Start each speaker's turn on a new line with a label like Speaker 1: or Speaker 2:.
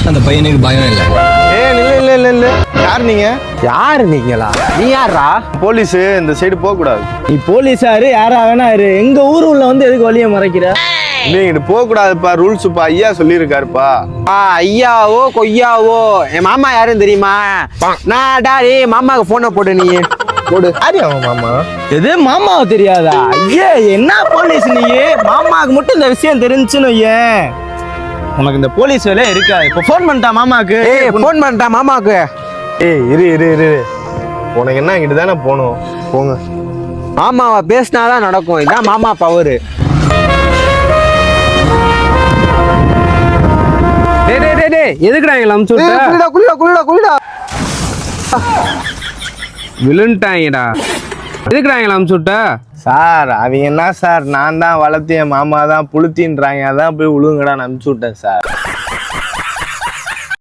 Speaker 1: அந்த பையனுக்கு பயம் இல்லை.
Speaker 2: இல்ல யார் நீங்க?
Speaker 3: யாரு நீங்களா? நீ யாரா?
Speaker 2: போலீஸ், இந்த சைடு போக கூடாது.
Speaker 3: நீ போலீஸாரு யாரா வேணா இரு, எங்க ஊர் உள்ள வந்து எதுக்கு வழிய மறைக்கிற?
Speaker 2: நீங்க போக கூடாதுப்பா, ரூல்ஸ்ப்பா, ஐயா சொல்லியிருக்காருப்பா.
Speaker 3: ஐயாவோ கொய்யாவோ என் மாமா யாருன்னு தெரியுமா? நான் டாடி மாமாவுக்கு போனை போட்டு நீ
Speaker 2: போடு. யாரு அவன் மாமா?
Speaker 3: எது மாமாவை தெரியாதா? ஐயே என்ன போலீஸ் நீ? மாமாவுக்கு மட்டும் இந்த விஷயம் தெரிஞ்சுன்னு ஏன் உனக்கு இந்த போலீஸ் வேலையே இருக்காது. இப்போ ஃபோன் பண்ணிட்டா மாமாவுக்கு. ஃபோன் பண்ணிட்டா மாமாவுக்கு.
Speaker 2: இரு உனக்கு என்ன, இங்கிட்டு தானே போகணும், போங்க.
Speaker 3: மாமாவை பேசினாதான் நடக்கும். இதான் மாமா பவரு. எதுக்குடா எங்களை அமுச்சு விட்ட? விழுந்துட்டாங்கடா. எதுக்குடா எங்களை அமுச்சு விட்ட?
Speaker 2: சார் அவங்க என்ன சார், நான் தான் வளர்த்து என் மாமா தான் புளுத்தின்றாங்க, அதான் போய் விழுங்கடான்னு அனுப்பிச்சு விட்டேன் சார்.